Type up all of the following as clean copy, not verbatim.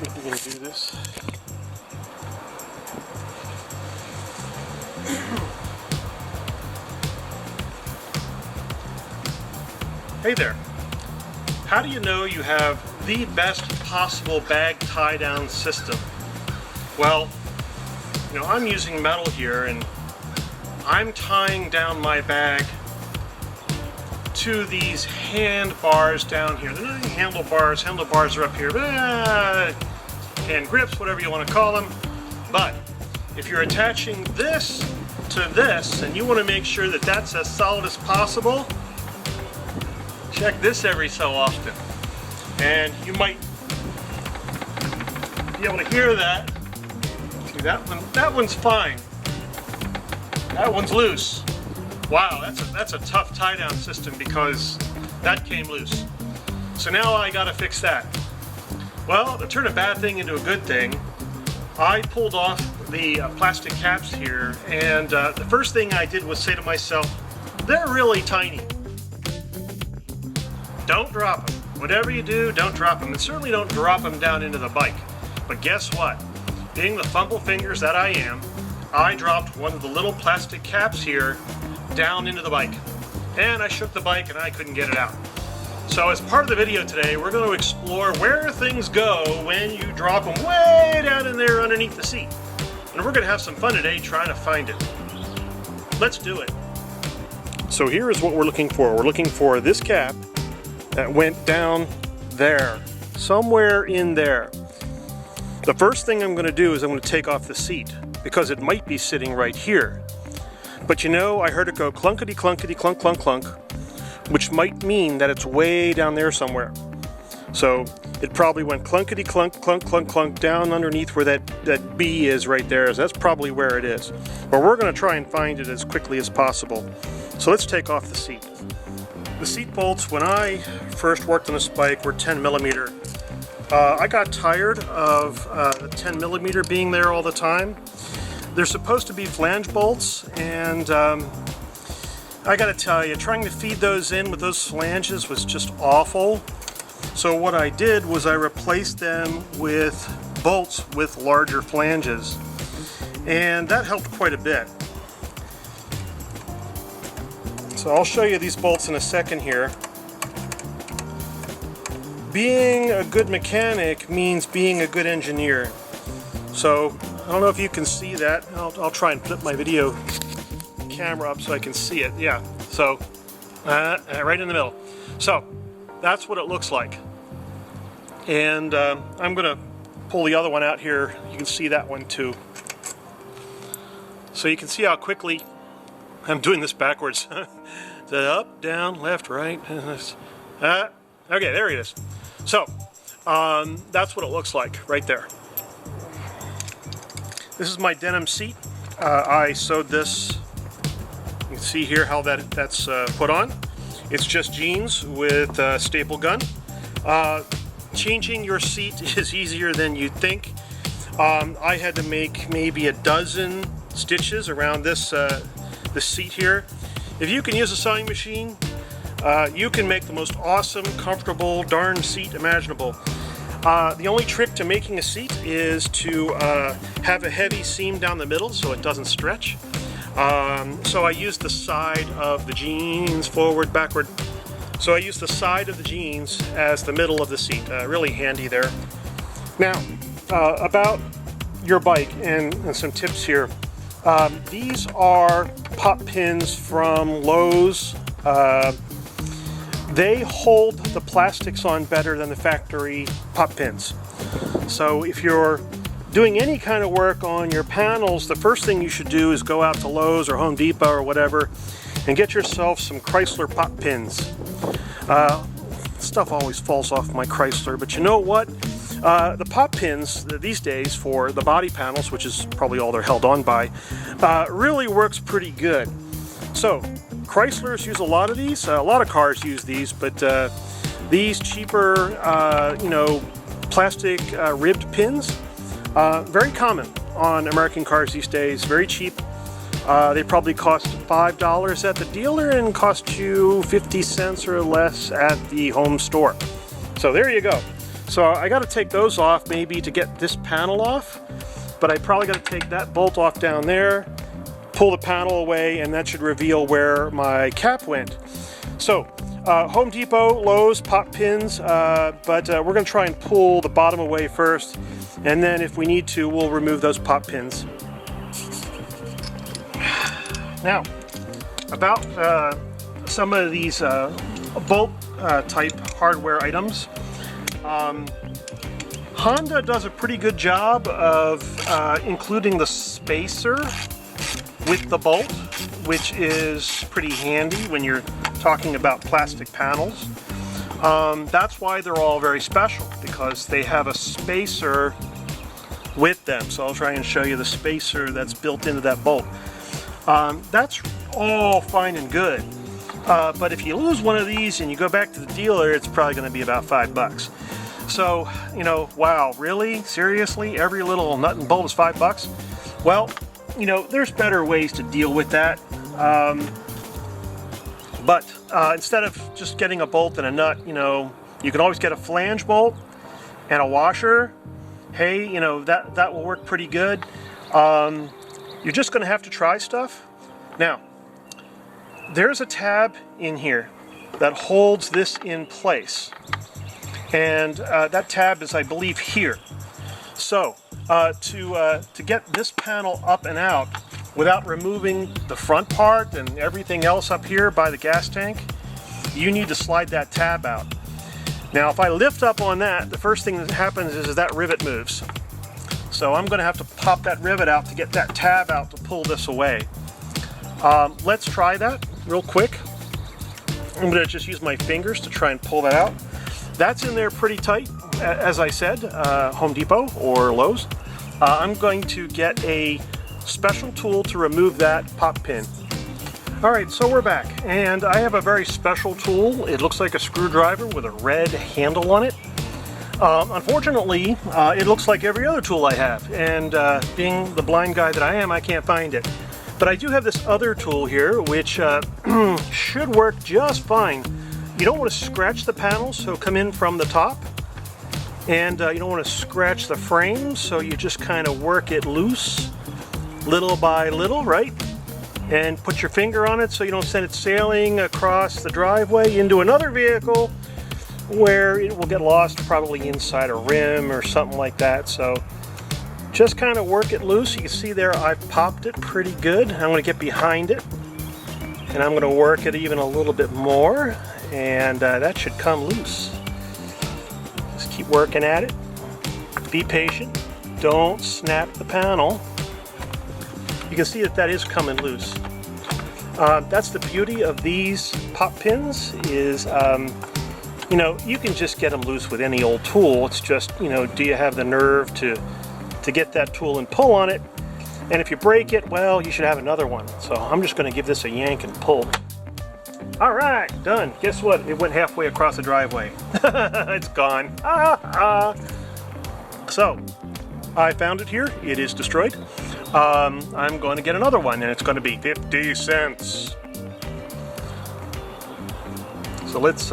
think we're going to do this. Hey there. How do you know you have the best possible bag tie-down system? Well, you know, I'm using metal here and I'm tying down my bag to these handbars down here. They're not handlebars. Handlebars are up here. Hand grips, whatever you want to call them. But if you're attaching this to this and you want to make sure that that's as solid as possible, check this every so often. And you might be able to hear that. See, that one's fine. That one's loose. Wow, that's a tough tie-down system because that came loose. So now I gotta fix that. Well, to turn a bad thing into a good thing, I pulled off the plastic caps here, and the first thing I did was say to myself, they're really tiny. Don't drop them. Whatever you do, don't drop them, and certainly don't drop them down into the bike. But guess what? Being the fumble fingers that I am, I dropped one of the little plastic caps here down into the bike. And I shook the bike and I couldn't get it out. So as part of the video today, we're going to explore where things go when you drop them way down in there underneath the seat. And we're going to have some fun today trying to find it. Let's do it. So here is what we're looking for. We're looking for this cap that went down there, somewhere in there. The first thing I'm going to do is I'm going to take off the seat because it might be sitting right here. But you know, I heard it go clunkety clunkety clunk clunk clunk, which might mean that it's way down there somewhere. So it probably went clunkety clunk clunk clunk clunk down underneath where that B is right there. So that's probably where it is. But we're going to try and find it as quickly as possible. So let's take off the seat. The seat bolts, when I first worked on this bike, were 10 millimeter. I got tired of the 10 millimeter being there all the time. They're supposed to be flange bolts, and I gotta tell you, trying to feed those in with those flanges was just awful. So what I did was I replaced them with bolts with larger flanges, and that helped quite a bit. So I'll show you these bolts in a second here. Being a good mechanic means being a good engineer. So I don't know if you can see that. I'll try and flip my video camera up so I can see it. Yeah, so right in the middle. So that's what it looks like. And I'm going to pull the other one out here. You can see that one too. So you can see how quickly I'm doing this backwards. Up, down, left, right. Okay, there it is. So that's what it looks like right there. This is my denim seat. I sewed this. You can see here how that's put on. It's just jeans with a staple gun. Changing your seat is easier than you'd think. I had to make maybe a dozen stitches around this seat here. If you can use a sewing machine, you can make the most awesome, comfortable, darn seat imaginable. The only trick to making a seat is to have a heavy seam down the middle so it doesn't stretch. So I use the side of the jeans, forward, backward. So I use the side of the jeans as the middle of the seat. Really handy there. Now, about your bike and some tips here. These are pop pins from Lowe's. They hold the plastics on better than the factory pop pins. So if you're doing any kind of work on your panels, the first thing you should do is go out to Lowe's or Home Depot or whatever and get yourself some Chrysler pop pins. Stuff always falls off my Chrysler, but you know what? The pop pins these days for the body panels, which is probably all they're held on by, really works pretty good. So Chryslers use a lot of these. A lot of cars use these, but these cheaper, plastic ribbed pins, very common on American cars these days. Very cheap. They probably cost $5 at the dealer and cost you 50 cents or less at the home store. So there you go. So I got to take those off maybe to get this panel off, but I probably got to take that bolt off down there, pull the panel away, and that should reveal where my cap went. So Home Depot, Lowe's, pop pins, but we're going to try and pull the bottom away first, and then if we need to, we'll remove those pop pins. Now, about some of these bolt type hardware items, Honda does a pretty good job of including the spacer with the bolt, which is pretty handy when you're talking about plastic panels. That's why they're all very special, because they have a spacer with them. So I'll try and show you the spacer that's built into that bolt. That's all fine and good, but if you lose one of these and you go back to the dealer, it's probably going to be about $5. So, you know, wow, really? Seriously? Every little nut and bolt is $5? Well, you know, there's better ways to deal with that. But instead of just getting a bolt and a nut, you know, you can always get a flange bolt and a washer. Hey, you know, that will work pretty good. You're just going to have to try stuff. Now, there's a tab in here that holds this in place. And that tab is, I believe, here. So, to get this panel up and out without removing the front part and everything else up here by the gas tank, you need to slide that tab out. Now, if I lift up on that, the first thing that happens is that rivet moves. So I'm going to have to pop that rivet out to get that tab out to pull this away. Let's try that real quick. I'm going to just use my fingers to try and pull that out. That's in there pretty tight, as I said, Home Depot or Lowe's. I'm going to get a special tool to remove that pop pin. Alright, so we're back, and I have a very special tool. It looks like a screwdriver with a red handle on it. Unfortunately, it looks like every other tool I have, and being the blind guy that I am, I can't find it. But I do have this other tool here, which should work just fine. You don't want to scratch the panels, so come in from the top. And you don't want to scratch the frame, so you just kind of work it loose, little by little, right? And put your finger on it so you don't send it sailing across the driveway into another vehicle where it will get lost, probably inside a rim or something like that. So just kind of work it loose. You can see there I've popped it pretty good. I'm going to get behind it and I'm going to work it even a little bit more, and that should come loose. Just keep working at it. Be patient. Don't snap the panel. You can see that that is coming loose. That's the beauty of these pop pins is, you know, you can just get them loose with any old tool. It's just, you know, do you have the nerve to get that tool and pull on it? And if you break it, well, you should have another one. So I'm just going to give this a yank and pull. All right, done. Guess what? It went halfway across the driveway. It's gone. So I found it here. It is destroyed. I'm going to get another one, and it's going to be 50 cents. So let's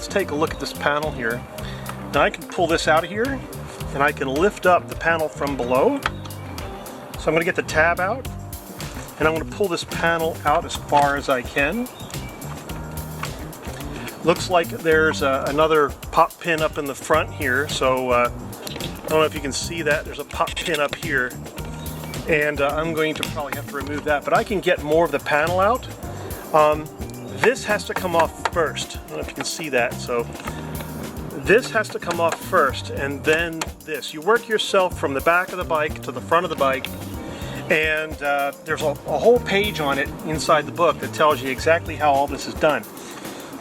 take a look at this panel here. Now I can pull this out of here, and I can lift up the panel from below. So I'm going to get the tab out, and I'm going to pull this panel out as far as I can. Looks like there's another pop pin up in the front here, so I don't know if you can see that. There's a pop pin up here, and I'm going to probably have to remove that, but I can get more of the panel out. This has to come off first. I don't know if you can see that. So this has to come off first, and then this. You work yourself from the back of the bike to the front of the bike, and there's a whole page on it inside the book that tells you exactly how all this is done.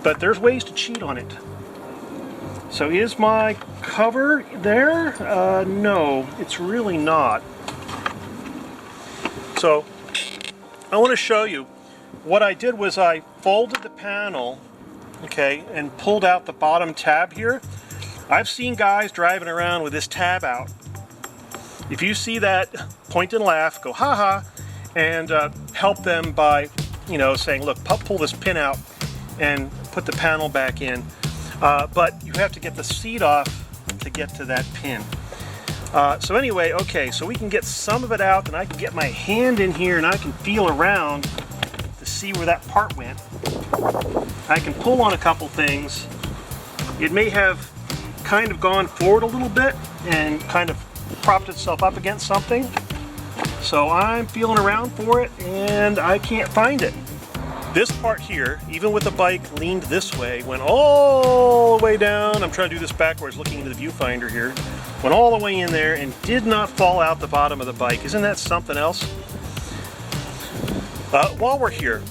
But there's ways to cheat on it. So is my cover there? No, it's really not. So I want to show you what I did was I folded the panel, okay, and pulled out the bottom tab here. I've seen guys driving around with this tab out. If you see that, point and laugh, go ha ha, and help them by, you know, saying, look, pull this pin out and put the panel back in. But you have to get the seat off to get to that pin. So anyway, okay, so we can get some of it out, and I can get my hand in here and I can feel around to see where that part went. I can pull on a couple things. It may have kind of gone forward a little bit and kind of propped itself up against something. So I'm feeling around for it and I can't find it. This part here, even with the bike leaned this way, went all the way down. I'm trying to do this backwards, looking into the viewfinder here. Went all the way in there and did not fall out the bottom of the bike. Isn't that something else? While we're here,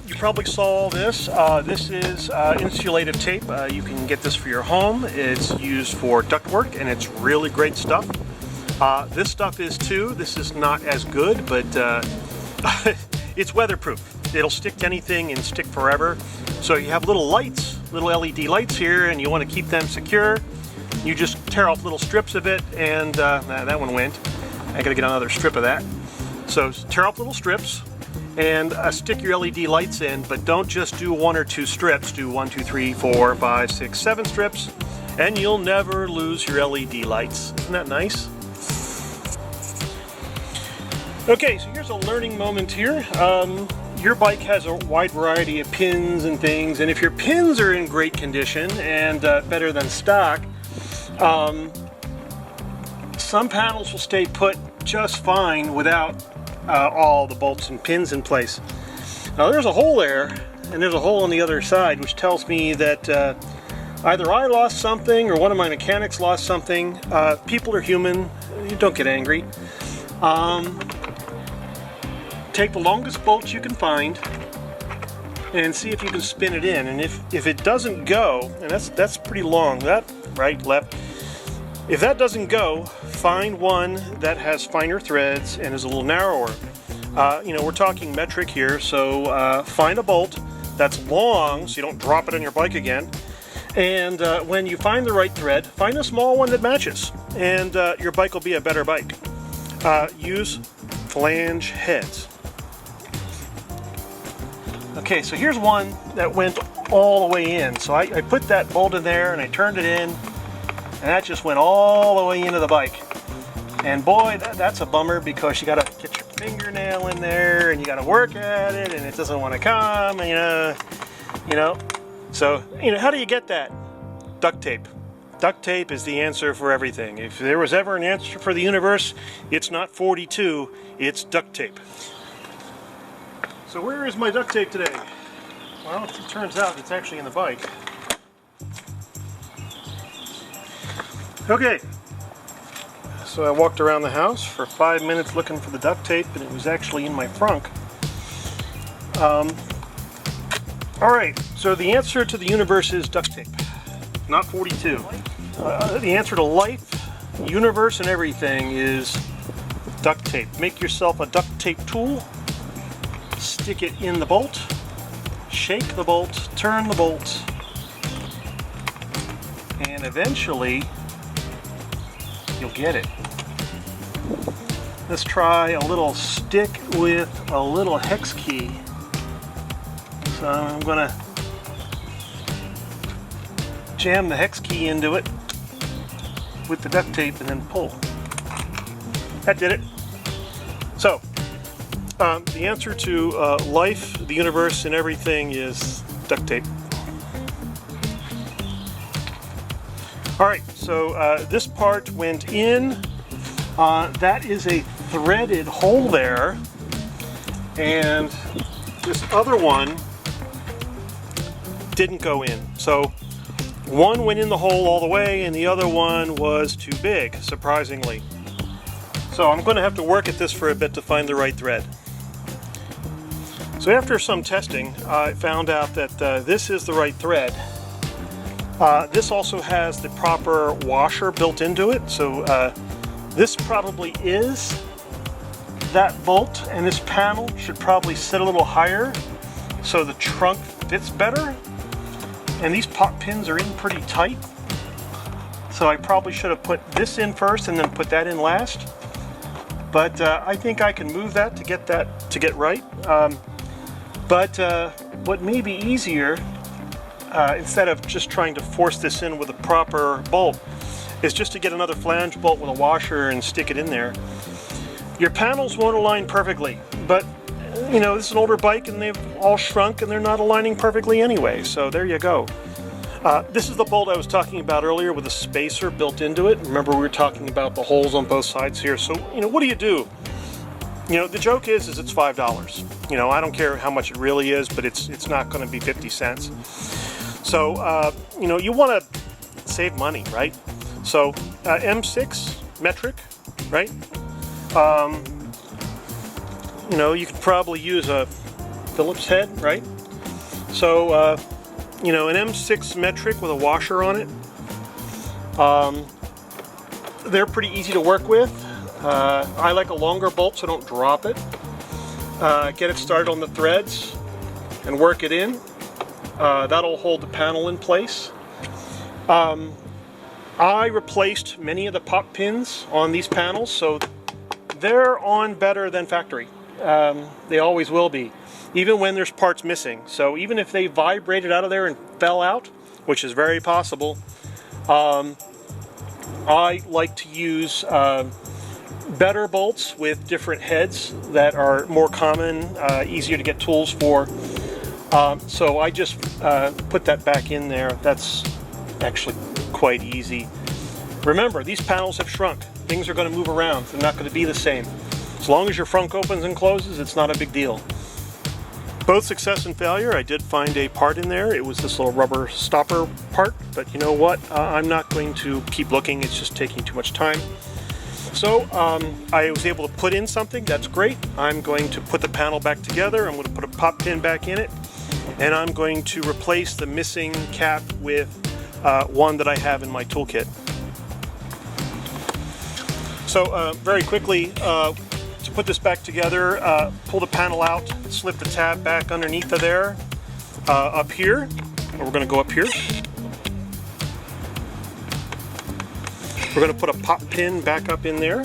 you probably saw this. This is insulative tape. You can get this for your home. It's used for ductwork and it's really great stuff. This stuff is too. This is not as good, but it's weatherproof. It'll stick to anything and stick forever. So you have little lights, little LED lights here, and you want to keep them secure. You just tear off little strips of it, and that one went. I gotta get another strip of that. So tear off little strips and stick your LED lights in, but don't just do 1 or 2 strips. Do 1, 2, 3, 4, 5, 6, 7 strips, and you'll never lose your LED lights. Isn't that nice? Okay, so here's a learning moment here. Your bike has a wide variety of pins and things, and if your pins are in great condition and better than stock, some panels will stay put just fine without all the bolts and pins in place. Now there's a hole there, and there's a hole on the other side, which tells me that either I lost something or one of my mechanics lost something. People are human. You don't get angry. Take the longest bolt you can find and see if you can spin it in. And if it doesn't go, and that's pretty long, that right, left. If that doesn't go, find one that has finer threads and is a little narrower. You know, we're talking metric here, so find a bolt that's long so you don't drop it on your bike again. And when you find the right thread, find a small one that matches, and your bike will be a better bike. Use flange heads. Okay, so here's one that went all the way in. So I put that bolt in there and I turned it in, and that just went all the way into the bike. And boy, that's a bummer, because you gotta get your fingernail in there and you gotta work at it, and it doesn't want to come, and you know. So, how do you get that? Duct tape. Duct tape is the answer for everything. If there was ever an answer for the universe, it's not 42, it's duct tape. So where is my duct tape today? Well, it turns out it's actually in the bike. Okay, so I walked around the house for 5 minutes looking for the duct tape, and it was actually in my frunk. Alright, so the answer to the universe is duct tape, not 42. The answer to life, universe, and everything is duct tape. Make yourself a duct tape tool. Stick it in the bolt, shake the bolt, turn the bolt, and eventually you'll get it. Let's try a little stick with a little hex key. So I'm going to jam the hex key into it with the duct tape and then pull. That did it. So the answer to life, the universe, and everything is duct tape. Alright, so this part went in. That is a threaded hole there. And this other one didn't go in. So one went in the hole all the way, and the other one was too big, surprisingly. So I'm going to have to work at this for a bit to find the right thread. So after some testing, I found out that this is the right thread. This also has the proper washer built into it, so this probably is that bolt, and this panel should probably sit a little higher so the trunk fits better. And these pop pins are in pretty tight, so I probably should have put this in first and then put that in last. But I think I can move that to get right. But what may be easier, instead of just trying to force this in with a proper bolt, is just to get another flange bolt with a washer and stick it in there. Your panels won't align perfectly, but you know, this is an older bike and they've all shrunk and they're not aligning perfectly anyway, so there you go. This is the bolt I was talking about earlier with a spacer built into it. Remember, we were talking about the holes on both sides here. So, you know, what do? You know, the joke is it's $5. You know, I don't care how much it really is, but it's not going to be 50 cents. So, you know, you want to save money, right? So, M6 metric, right? You know, you could probably use a Phillips head, right? So, you know, an M6 metric with a washer on it. They're pretty easy to work with. I like a longer bolt so don't drop it. Get it started on the threads and work it in. That'll hold the panel in place. I replaced many of the pop pins on these panels, so they're on better than factory. They always will be, even when there's parts missing. So even if they vibrated out of there and fell out, which is very possible, I like to use better bolts with different heads that are more common, easier to get tools for. So I just put that back in there. That's actually quite easy. Remember, these panels have shrunk. Things are going to move around. They're not going to be the same. As long as your frunk opens and closes, it's not a big deal. Both success and failure, I did find a part in there. It was this little rubber stopper part, but you know what? I'm not going to keep looking. It's just taking too much time. So I was able to put in something. That's great. I'm going to put the panel back together. I'm going to put a pop pin back in it, and I'm going to replace the missing cap with one that I have in my toolkit. So very quickly, to put this back together, pull the panel out, slip the tab back underneath of there, up here. We're going to go up here. We're going to put a pop pin back up in there.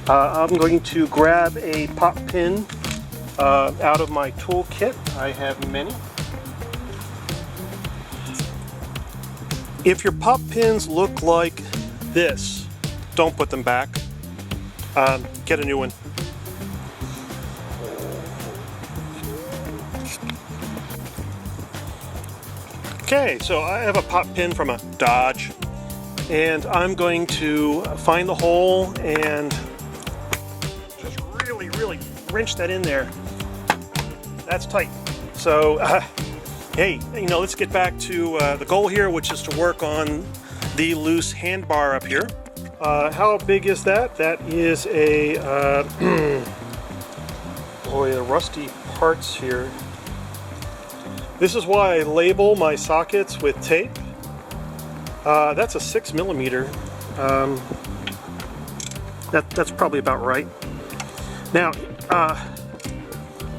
I'm going to grab a pop pin out of my toolkit. I have many. If your pop pins look like this, don't put them back. Get a new one. Okay, so I have a pop pin from a Dodge, and I'm going to find the hole and just really wrench that in there. That's tight. So, hey, you know, let's get back to the goal here, which is to work on the loose handbar up here. How big is that? That is a, boy, the rusty parts here. This is why I label my sockets with tape. That's a 6mm. That's probably about right. Now,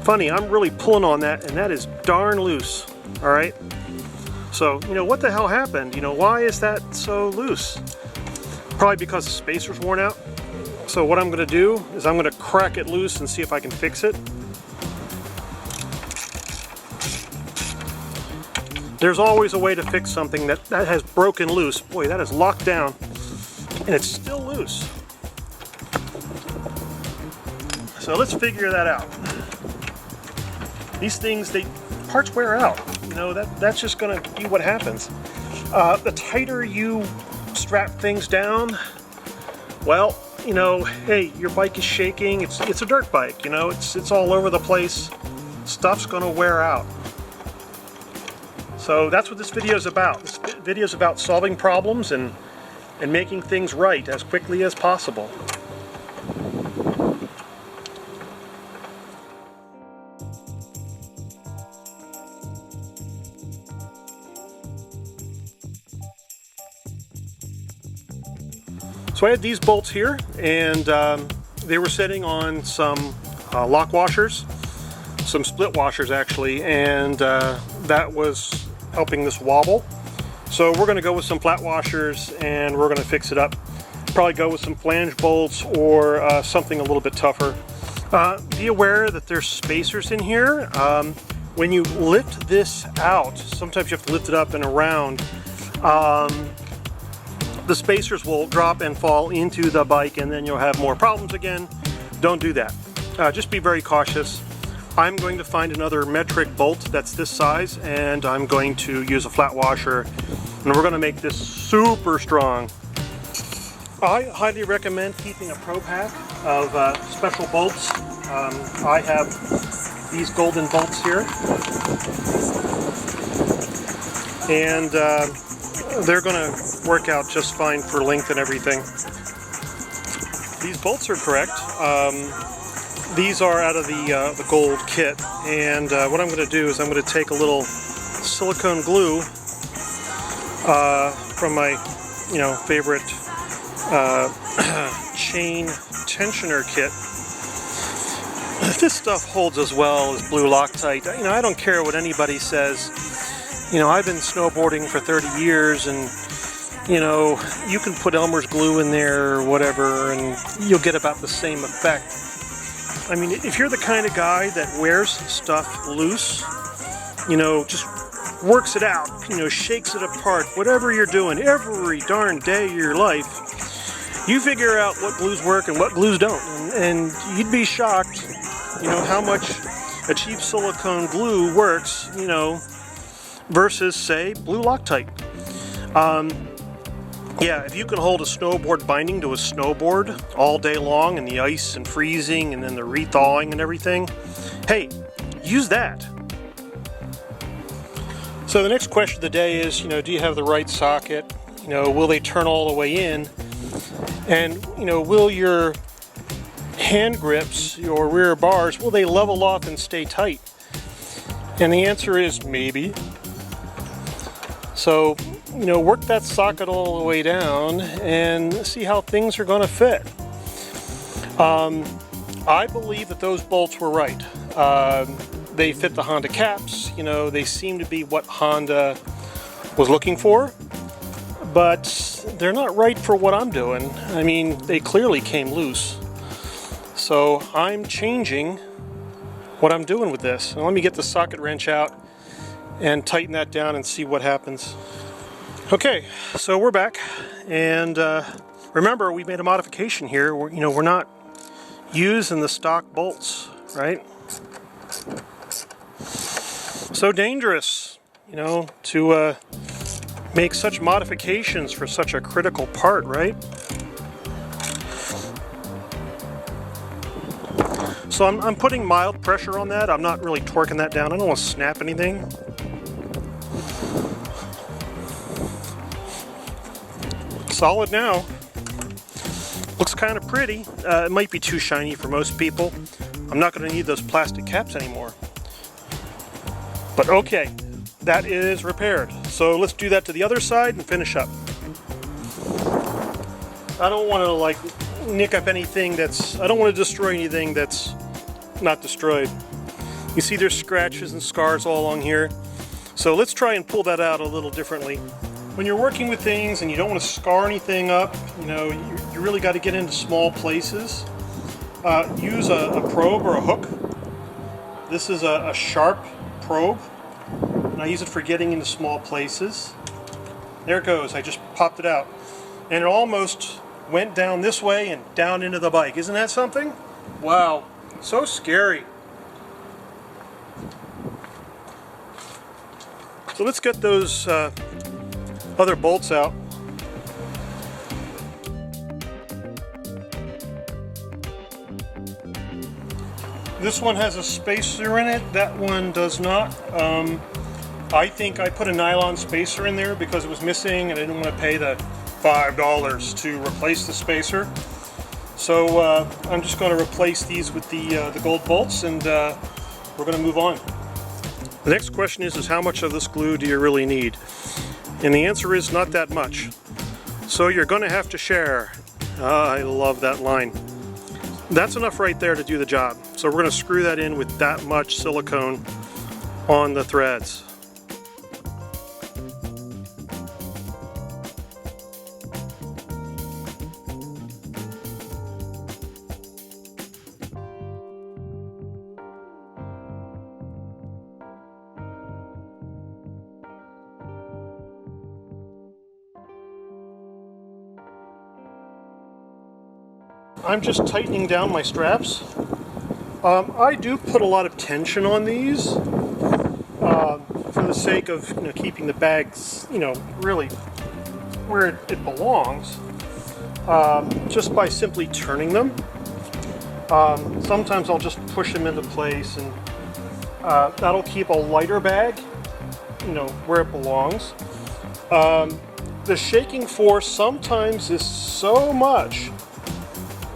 funny, I'm really pulling on that, and that is darn loose. All right. So, you know, what the hell happened? You know, why is that so loose? Probably because the spacer's worn out. So what I'm going to do is I'm going to crack it loose and see if I can fix it. There's always a way to fix something that has broken loose. Boy, that is locked down and it's still loose. So let's figure that out. These things, parts wear out. You know, that's just going to be what happens. The tighter you strap things down, well, you know, hey, your bike is shaking. It's a dirt bike. You know, it's all over the place. Stuff's going to wear out. So that's what this video is about. This video is about solving problems and making things right as quickly as possible. So I had these bolts here, and they were sitting on some lock washers, some split washers actually, and that was helping this wobble. So we're going to go with some flat washers and we're going to fix it up. Probably go with some flange bolts or something a little bit tougher. Be aware that there's spacers in here. when you lift this out, sometimes you have to lift it up and around, the spacers will drop and fall into the bike, and then you'll have more problems again. Don't do that. Just be very cautious. I'm going to find another metric bolt that's this size, and I'm going to use a flat washer, and we're going to make this super strong. I highly recommend keeping a pro pack of special bolts. I have these golden bolts here, and they're going to work out just fine for length and everything. These bolts are correct. These are out of the gold kit, and what I'm going to do is I'm going to take a little silicone glue from my favorite chain tensioner kit. This stuff holds as well as blue Loctite. I don't care what anybody says. I've been snowboarding for 30 years, and you can put Elmer's glue in there or whatever, and you'll get about the same effect. If you're the kind of guy that wears stuff loose, just works it out, shakes it apart, whatever you're doing every darn day of your life, you figure out what glues work and what glues don't. And you'd be shocked, how much a cheap silicone glue works, versus, say, blue Loctite. Yeah, if you can hold a snowboard binding to a snowboard all day long in the ice and freezing and then the re-thawing and everything, hey, use that. So the next question of the day is, do you have the right socket? Will they turn all the way in? And, will your hand grips, your rear bars, will they level off and stay tight? And the answer is maybe. So, work that socket all the way down and see how things are going to fit. I believe that those bolts were right. They fit the Honda caps. They seem to be what Honda was looking for, but they're not right for what I'm doing. They clearly came loose. So I'm changing what I'm doing with this. Now let me get the socket wrench out and tighten that down and see what happens. Okay, so we're back, and remember, we made a modification here. We're not using the stock bolts, right? So dangerous, to make such modifications for such a critical part, right? So I'm putting mild pressure on that. I'm not really torquing that down. I don't want to snap anything. Solid now. Looks kind of pretty. It might be too shiny for most people. I'm not going to need those plastic caps anymore. But okay, that is repaired. So let's do that to the other side and finish up. I don't want to nick up anything I don't want to destroy anything that's not destroyed. You see there's scratches and scars all along here. So let's try and pull that out a little differently. When you're working with things and you don't want to scar anything up, you really got to get into small places. Use a probe or a hook. This is a sharp probe, and I use it for getting into small places. There it goes. I just popped it out, and it almost went down this way and down into the bike. Isn't that something? Wow, so scary. So let's get those other bolts out. This one has a spacer in it, that one does not. I think I put a nylon spacer in there because it was missing and I didn't want to pay the $5 to replace the spacer. So I'm just going to replace these with the gold bolts, and we're going to move on. The next question is how much of this glue do you really need? And the answer is not that much. So you're going to have to share. I love that line. That's enough right there to do the job. So we're going to screw that in with that much silicone on the threads. I'm just tightening down my straps. I do put a lot of tension on these for the sake of keeping the bags really where it belongs, just by simply turning them. Sometimes I'll just push them into place, and that'll keep a lighter bag where it belongs. The shaking force sometimes is so much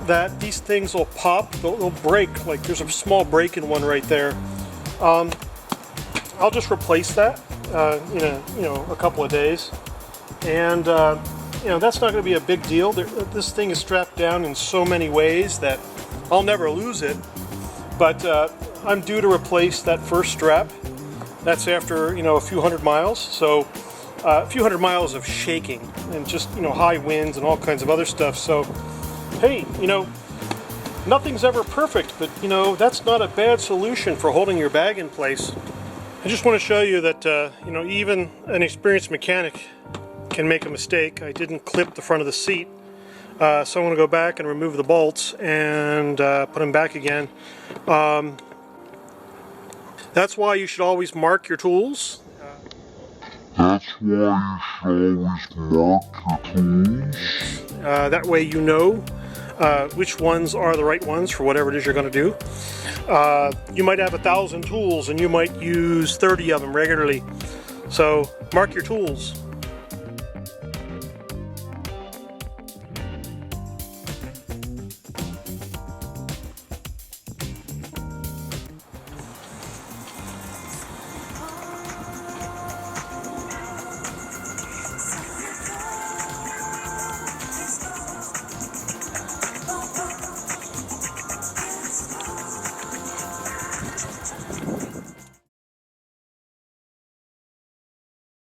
that these things will pop, they'll break. Like there's a small break in one right there. I'll just replace that in a couple of days, and that's not going to be a big deal. This thing is strapped down in so many ways that I'll never lose it. But I'm due to replace that first strap. That's after a few hundred miles. So a few hundred miles of shaking and just high winds and all kinds of other stuff. So hey, nothing's ever perfect, but that's not a bad solution for holding your bag in place. I just want to show you that even an experienced mechanic can make a mistake. I didn't clip the front of the seat, so I'm going to go back and remove the bolts and put them back again. That's why you should always mark your tools. That way you know which ones are the right ones for whatever it is you're going to do. You might have 1,000 tools and you might use 30 of them regularly. So mark your tools.